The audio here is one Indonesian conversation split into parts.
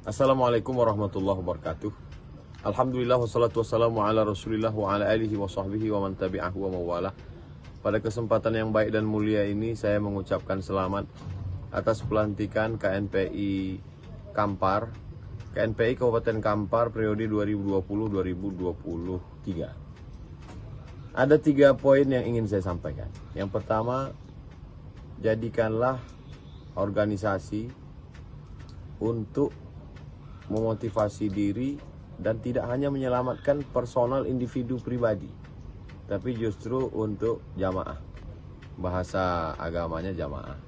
Assalamualaikum warahmatullahi wabarakatuh. Alhamdulillah wassalatu wassalamu ala rasulillah wa ala alihi wa sahbihi wa man tabi'ahu wa mawalah. Pada kesempatan yang baik dan mulia ini saya mengucapkan selamat atas pelantikan KNPI Kampar, KNPI Kabupaten Kampar periode 2020-2023. Ada 3 poin yang ingin saya sampaikan. Yang pertama, jadikanlah organisasi untuk memotivasi diri dan tidak hanya menyelamatkan personal individu pribadi, tapi justru untuk jamaah. Bahasa agamanya jamaah.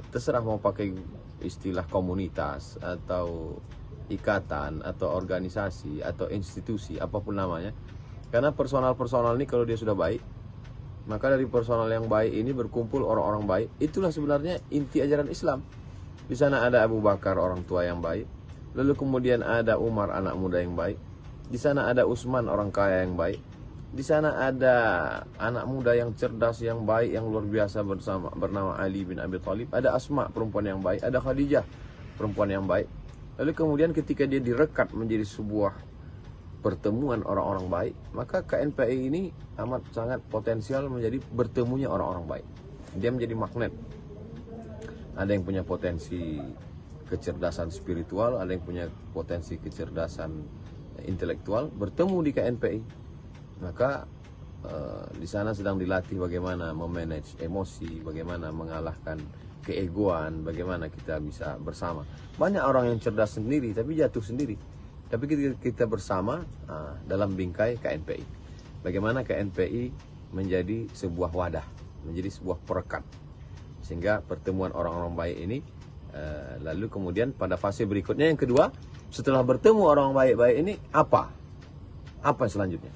Terserah mau pakai istilah komunitas atau ikatan atau organisasi atau institusi, apapun namanya. Karena personal-personal ini kalau dia sudah baik, maka dari personal yang baik ini berkumpul orang-orang baik. Itulah sebenarnya inti ajaran Islam. Di sana ada Abu Bakar, orang tua yang baik. Lalu kemudian ada Umar, anak muda yang baik. Di sana ada Utsman, orang kaya yang baik. Di sana ada anak muda yang cerdas, yang baik, yang luar biasa bernama Ali bin Abi Thalib. Ada Asma, perempuan yang baik. Ada Khadijah, perempuan yang baik. Lalu kemudian ketika dia direkat menjadi sebuah pertemuan orang-orang baik, maka KNPI ini amat sangat potensial menjadi bertemunya orang-orang baik. Dia menjadi magnet. Ada yang punya potensi kecerdasan spiritual, ada yang punya potensi kecerdasan intelektual, bertemu di KNPI. Maka di sana sedang dilatih bagaimana memanage emosi, bagaimana mengalahkan keegoan, bagaimana kita bisa bersama. Banyak orang yang cerdas sendiri tapi jatuh sendiri. Tapi kita bersama dalam bingkai KNPI. Bagaimana KNPI menjadi sebuah wadah, menjadi sebuah perekat. Sehingga pertemuan orang-orang baik ini, lalu kemudian pada fase berikutnya yang kedua, setelah bertemu orang baik-baik ini, apa selanjutnya?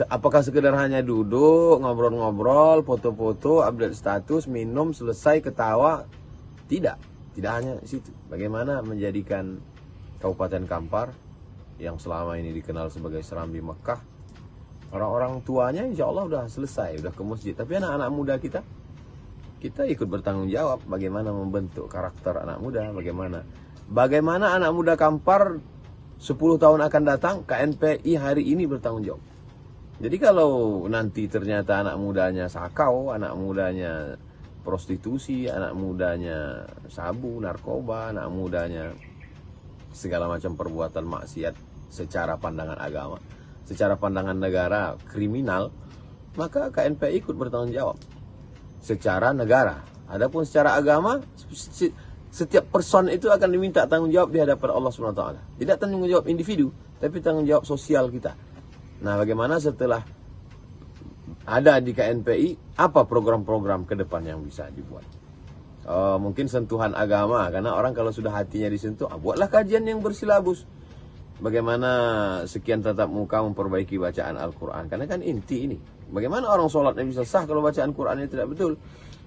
Apakah sekedar hanya duduk, ngobrol-ngobrol, foto-foto, update status, minum, selesai, ketawa? Tidak hanya situ. Bagaimana menjadikan Kabupaten Kampar yang selama ini dikenal sebagai Serambi Mekah, orang-orang tuanya insya Allah udah selesai, udah ke masjid. Tapi anak-anak muda kita ikut bertanggung jawab bagaimana membentuk karakter anak muda, bagaimana anak muda Kampar 10 tahun akan datang, KNPI hari ini bertanggung jawab. Jadi kalau nanti ternyata anak mudanya sakau, anak mudanya prostitusi, anak mudanya sabu, narkoba, anak mudanya segala macam perbuatan maksiat secara pandangan agama, secara pandangan negara kriminal, maka KNPI ikut bertanggung jawab secara negara. Adapun secara agama, setiap person itu akan diminta tanggung jawab di hadapan Allah SWT. Tidak tanggung jawab individu, tapi tanggung jawab sosial kita. Nah, bagaimana setelah ada di KNPI, apa program-program ke depan yang bisa dibuat? Mungkin sentuhan agama, karena orang kalau sudah hatinya disentuh, buatlah kajian yang bersilabus. Bagaimana sekian tatap muka memperbaiki bacaan Al-Quran, karena kan inti ini. Bagaimana orang sholatnya bisa sah kalau bacaan Qurannya tidak betul.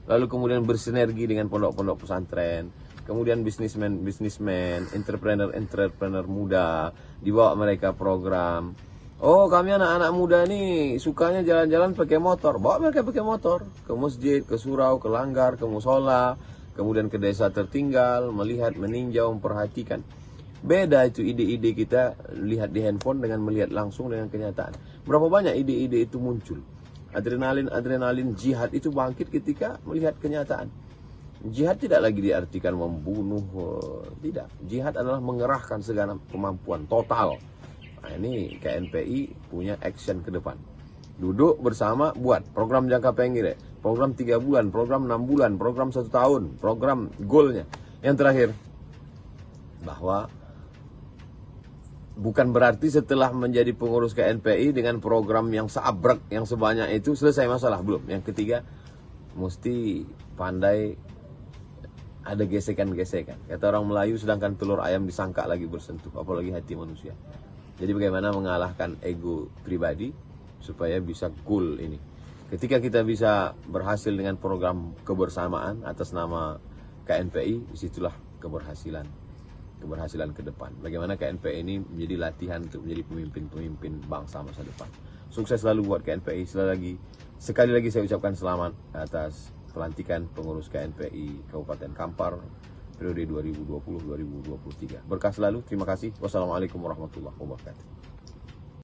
Lalu kemudian bersinergi dengan pondok-pondok pesantren, kemudian bisnismen, entrepreneur muda, dibawa mereka program. Oh, kami anak-anak muda nih sukanya jalan-jalan pakai motor. Bawa mereka pakai motor ke masjid, ke surau, ke langgar, ke musola, kemudian ke desa tertinggal, melihat, meninjau, memperhatikan. Beda itu ide-ide kita lihat di handphone dengan melihat langsung dengan kenyataan. Berapa banyak ide-ide itu muncul. Adrenalin jihad itu bangkit ketika melihat kenyataan. Jihad tidak lagi diartikan membunuh, tidak. Jihad adalah mengerahkan segala kemampuan total. Nah, ini KNPI punya action ke depan. Duduk bersama, buat program jangka pendek, program 3 bulan, program 6 bulan, program 1 tahun, program goalnya. Yang terakhir, bahwa bukan berarti setelah menjadi pengurus KNPI dengan program yang seabrek, yang sebanyak itu, selesai masalah. Belum. Yang ketiga, mesti pandai ada gesekan-gesekan. Kata orang Melayu, sedangkan telur ayam disangka lagi bersentuh, apalagi hati manusia. Jadi bagaimana mengalahkan ego pribadi supaya bisa goal ini. Ketika kita bisa berhasil dengan program kebersamaan atas nama KNPI, disitulah keberhasilan ke depan. Bagaimana KNPI ini menjadi latihan untuk menjadi pemimpin-pemimpin bangsa masa depan. Sukses selalu buat KNPI. Sekali lagi saya ucapkan selamat atas pelantikan pengurus KNPI Kabupaten Kampar periode 2020-2023. Berkah selalu, terima kasih. Wassalamualaikum warahmatullahi wabarakatuh.